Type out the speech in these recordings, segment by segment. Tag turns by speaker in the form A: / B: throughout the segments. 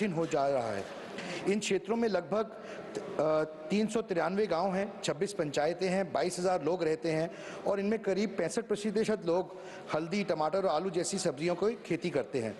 A: कठिन हो जा रहा है। इन क्षेत्रों में लगभग 393 गांव हैं, 26 पंचायतें हैं, 22,000 लोग रहते हैं और इनमें करीब 65% लोग हल्दी, टमाटर और आलू जैसी सब्जियों की खेती करते हैं।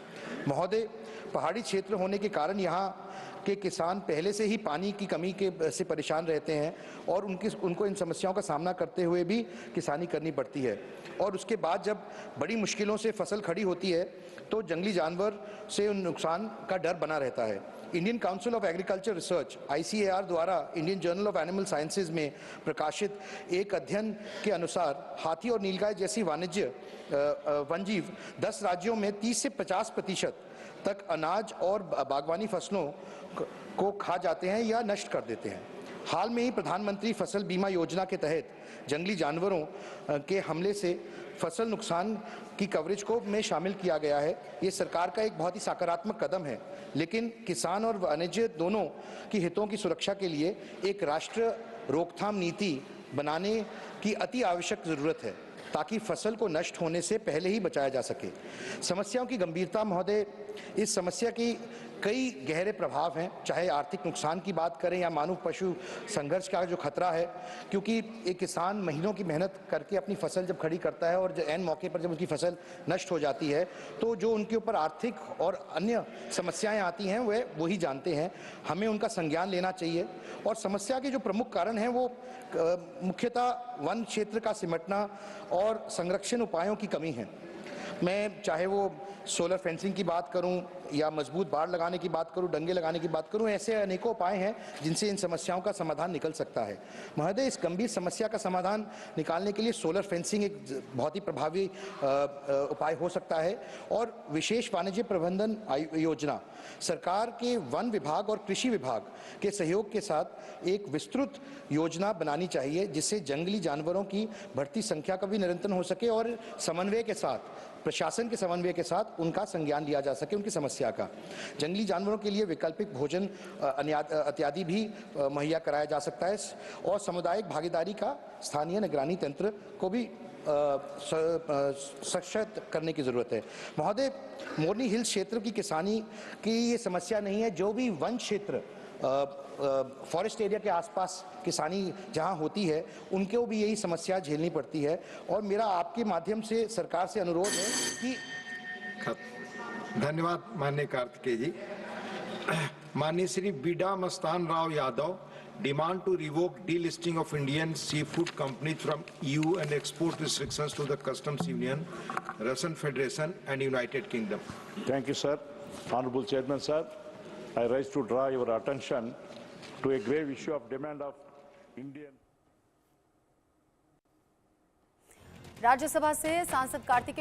A: महोदय, पहाड़ी क्षेत्र होने के कारण यहाँ के किसान पहले से ही पानी की कमी से परेशान रहते हैं और उनको इन समस्याओं का सामना करते हुए भी किसानी करनी पड़ती है और उसके बाद जब बड़ी मुश्किलों से फसल खड़ी होती है तो जंगली जानवर से नुकसान का डर बना रहता है। Indian council of agriculture research ICAR द्वारा Indian journal of animal sciences में प्रकाशित एक अध्ययन के अनुसार हाथी और नीलगाय जैसी वन्यजीव 10 राज्यों में 30 से 50% तक अनाज और बागवानी फसलों को खा जाते हैं या नष्ट कर देते हैं। हाल में ही प्रधानमंत्री फसल बीमा योजना के तहत जंगली जानवरों के हमले से फसल नुकसान की कवरेज को में शामिल किया गया है। ये सरकार का एक बहुत ही सकारात्मक कदम है, लेकिन किसान और वाणिज्य दोनों की हितों की सुरक्षा के लिए एक राष्ट्रीय रोकथाम नीति बनाने की अति आवश्यक जरूरत है ताकि फसल को नष्ट होने से पहले ही बचाया जा सके। समस्याओं की गंभीरता महोदय, इस समस्या की कई गहरे प्रभाव हैं, चाहे आर्थिक नुकसान की बात करें या मानव पशु संघर्ष का जो खतरा है, क्योंकि एक किसान महीनों की मेहनत करके अपनी फसल जब खड़ी करता है और ऐन मौके पर जब उसकी फसल नष्ट हो जाती है तो जो उनके ऊपर आर्थिक और अन्य समस्याएं आती हैं वही जानते हैं। हमें उनका संज्ञान लेना चाहिए और समस्या के जो प्रमुख कारण हैं वो मुख्यतः वन क्षेत्र का सिमटना और संरक्षण उपायों की कमी है। मैं चाहे वो सोलर फेंसिंग की बात करूं या मजबूत बाड़ लगाने की बात करूं, डंगे लगाने की बात करूं, ऐसे अनेकों उपाय हैं जिनसे इन समस्याओं का समाधान निकल सकता है। महोदय, इस गंभीर समस्या का समाधान निकालने के लिए सोलर फेंसिंग एक बहुत ही प्रभावी उपाय हो सकता है और विशेष वाणिज्य प्रबंधन योजना सरकार के वन विभाग और कृषि विभाग के सहयोग के साथ एक विस्तृत योजना बनानी चाहिए जिससे जंगली जानवरों की बढ़ती संख्या का भी नियंत्रण हो सके और समन्वय के साथ, प्रशासन के समन्वय के साथ उनका संज्ञान लिया जा सके, उनकी समस्या का। जंगली जानवरों के लिए वैकल्पिक भोजन इत्यादि भी मुहैया कराया जा सकता है और सामुदायिक भागीदारी का स्थानीय निगरानी तंत्र को भी सशक्त करने की जरूरत है। महोदय, मोरनी हिल्स क्षेत्र की किसानी की ये समस्या नहीं है, जो भी वन क्षेत्र फॉरेस्ट एरिया के आसपास किसानी जहां होती है उनको भी यही समस्या झेलनी पड़ती है और मेरा आपके माध्यम से सरकार से अनुरोध है कि
B: धन्यवाद माननीय कार्तिकेय जी। माननीय Shri बीडा Mastan Rao Yadav, demand to revoke delisting of Indian seafood companies from EU and export restrictions to the Customs Union, Russian Federation and United Kingdom.
C: Thank you, sir. Honorable Chairman, sir, I rise to draw your attention to a grave issue of demand of Indian.
D: Rajya Sabha से सांसद कार्तिकेय